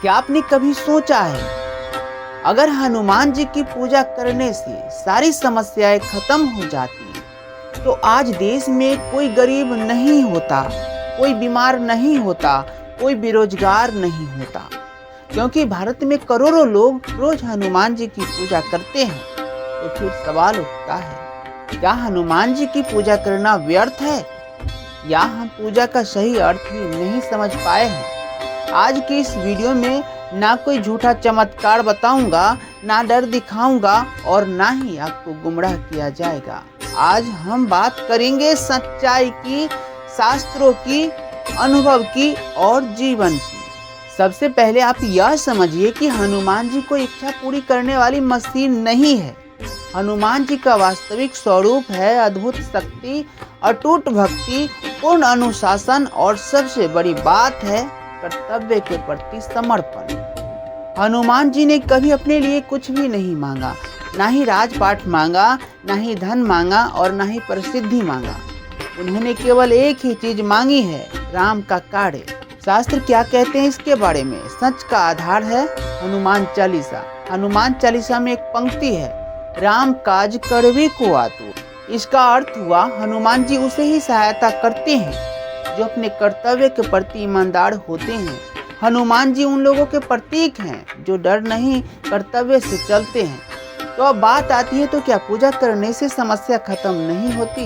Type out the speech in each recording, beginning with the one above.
क्या आपने कभी सोचा है, अगर हनुमान जी की पूजा करने से सारी समस्याएं खत्म हो जाती तो आज देश में कोई गरीब नहीं होता, कोई बीमार नहीं होता, कोई बेरोजगार नहीं होता। क्योंकि भारत में करोड़ों लोग रोज हनुमान जी की पूजा करते हैं। तो फिर सवाल उठता है, क्या हनुमान जी की पूजा करना व्यर्थ है, या हम पूजा का सही अर्थ ही नहीं समझ पाए हैं? आज की इस वीडियो में ना कोई झूठा चमत्कार बताऊंगा, ना डर दिखाऊंगा और ना ही आपको गुमराह किया जाएगा। आज हम बात करेंगे सच्चाई की, शास्त्रों की, अनुभव की और जीवन की। सबसे पहले आप यह समझिए कि हनुमान जी कोई इच्छा पूरी करने वाली मशीन नहीं है। हनुमान जी का वास्तविक स्वरूप है अद्भुत शक्ति, अटूट भक्ति, पूर्ण अनुशासन और सबसे बड़ी बात है कर्तव्य के प्रति समर्पण। हनुमान जी ने कभी अपने लिए कुछ भी नहीं मांगा, ना ही राजपाट मांगा, ना ही धन मांगा और ना ही प्रसिद्धि मांगा। उन्होंने केवल एक ही चीज मांगी है, राम का कार्य। शास्त्र क्या कहते हैं इसके बारे में? सच का आधार है हनुमान चालीसा। हनुमान चालीसा में एक पंक्ति है, राम काज करवे को आतुर। इसका अर्थ हुआ हनुमान जी उसे ही सहायता करते हैं जो अपने कर्तव्य के प्रति ईमानदार होते हैं। हनुमान जी उन लोगों के प्रतीक हैं जो डर नहीं, कर्तव्य से चलते हैं। तो अब बात आती है, तो क्या पूजा करने से समस्या खत्म नहीं होती?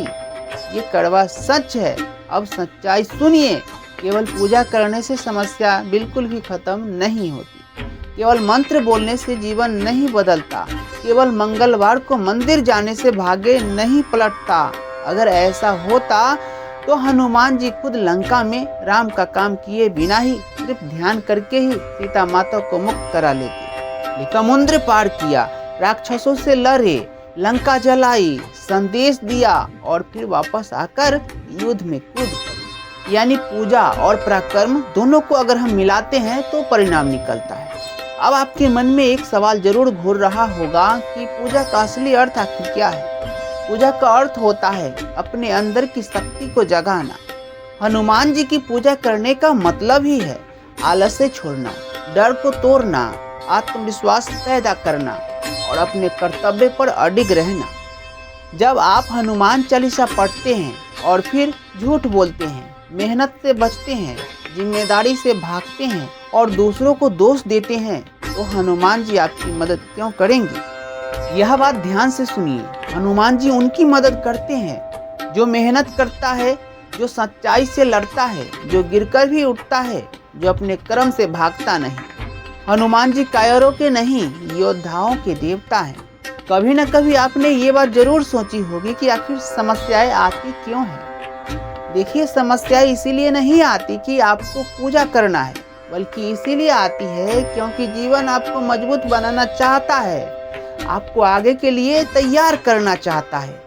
ये कड़वा सच है। अब सच्चाई सुनिए, केवल पूजा करने से समस्या बिल्कुल भी खत्म नहीं होती। केवल मंत्र बोलने से जीवन नहीं बदलता, केवल मंगलवार को मंदिर जाने से भाग्य नहीं पलटता। अगर ऐसा होता तो हनुमान जी खुद लंका में राम का काम किए बिना ही सिर्फ ध्यान करके ही सीता माता को मुक्त करा लेते। समुद्र पार किया, राक्षसों से लड़े, लंका जलाई, संदेश दिया और फिर वापस आकर युद्ध में कूद पड़े। यानी पूजा और पराक्रम दोनों को अगर हम मिलाते हैं तो परिणाम निकलता है। अब आपके मन में एक सवाल जरूर घूर रहा होगा कि पूजा का असली अर्थ आखिर क्या है? पूजा का अर्थ होता है अपने अंदर की शक्ति को जगाना। हनुमान जी की पूजा करने का मतलब ही है आलस्य छोड़ना, डर को तोड़ना, आत्मविश्वास पैदा करना और अपने कर्तव्य पर अडिग रहना। जब आप हनुमान चालीसा पढ़ते हैं और फिर झूठ बोलते हैं, मेहनत से बचते हैं, जिम्मेदारी से भागते हैं और दूसरों को दोष देते हैं, तो हनुमान जी आपकी मदद क्यों करेंगे? यह बात ध्यान से सुनिए। हनुमान जी उनकी मदद करते हैं जो मेहनत करता है, जो सच्चाई से लड़ता है, जो गिरकर भी उठता है, जो अपने कर्म से भागता नहीं। हनुमान जी कायरों के नहीं, योद्धाओं के देवता हैं। कभी न कभी आपने ये बात जरूर सोची होगी कि आखिर समस्याएं आती क्यों हैं। देखिए, समस्याएं इसीलिए नहीं आती कि आपको पूजा करना है, बल्कि इसीलिए आती है क्योंकि जीवन आपको मजबूत बनाना चाहता है, आपको आगे के लिए तैयार करना चाहता है।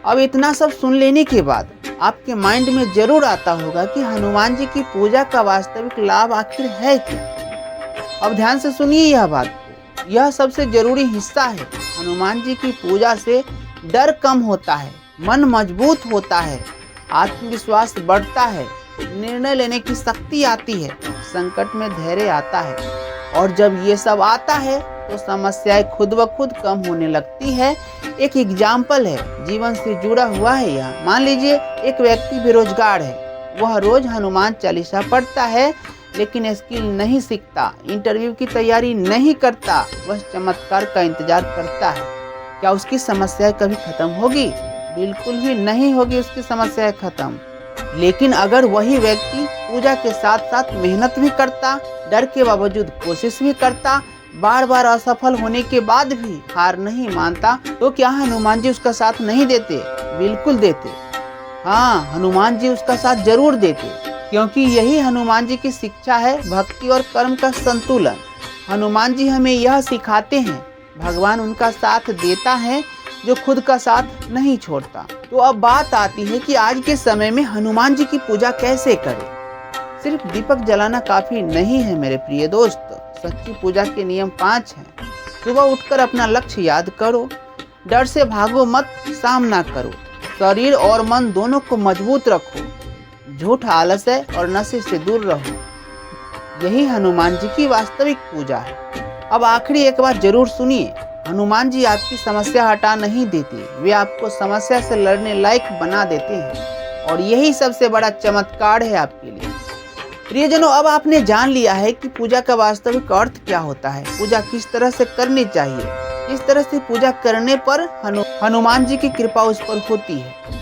अब इतना सब सुन लेने के बाद आपके माइंड में जरूर आता होगा कि हनुमान जी की पूजा का वास्तविक लाभ आखिर है क्या? अब ध्यान से सुनिए यह बात को, यह सबसे जरूरी हिस्सा है। हनुमान जी की पूजा से डर कम होता है, मन मजबूत होता है, आत्मविश्वास बढ़ता है, निर्णय लेने की शक्ति आती है, संकट में धैर्य आता है। और जब ये सब आता है तो समस्याएं खुद ब खुद कम होने लगती है। एक एग्जाम्पल है, जीवन से जुड़ा हुआ है यह। मान लीजिए एक व्यक्ति बेरोजगार है, वह रोज हनुमान चालीसा पढ़ता है लेकिन स्किल नहीं सीखता, इंटरव्यू की तैयारी नहीं करता, बस चमत्कार का इंतजार करता है। क्या उसकी समस्याएं कभी खत्म होगी? बिल्कुल भी नहीं होगी उसकी समस्याएं खत्म। लेकिन अगर वही व्यक्ति पूजा के साथ साथ मेहनत भी करता, डर के बावजूद कोशिश भी करता, बार बार असफल होने के बाद भी हार नहीं मानता, तो क्या हनुमान जी उसका साथ नहीं देते? बिल्कुल देते। हाँ, हनुमान जी उसका साथ जरूर देते, क्योंकि यही हनुमान जी की शिक्षा है, भक्ति और कर्म का संतुलन। हनुमान जी हमें यह सिखाते हैं, भगवान उनका साथ देता है जो खुद का साथ नहीं छोड़ता। तो अब बात आती है कि आज के समय में हनुमान जी की पूजा कैसे करें। सिर्फ दीपक जलाना काफी नहीं है मेरे प्रिय दोस्त। सच्ची पूजा के नियम 5 हैं। सुबह उठकर अपना लक्ष्य याद करो, डर से भागो मत, सामना करो, शरीर और मन दोनों को मजबूत रखो, झूठ, आलस्य और नशे से दूर रहो, यही हनुमान जी की वास्तविक पूजा है। अब आखिरी एक बात जरूर सुनिए, हनुमान जी आपकी समस्या हटा नहीं देते, वे आपको समस्या से लड़ने लायक बना देते हैं और यही सबसे बड़ा चमत्कार है आपके लिए। प्रियजनों, अब आपने जान लिया है कि पूजा का वास्तविक अर्थ क्या होता है, पूजा किस तरह से करनी चाहिए, किस तरह से पूजा करने पर हनुमान जी की कृपा उस पर होती है।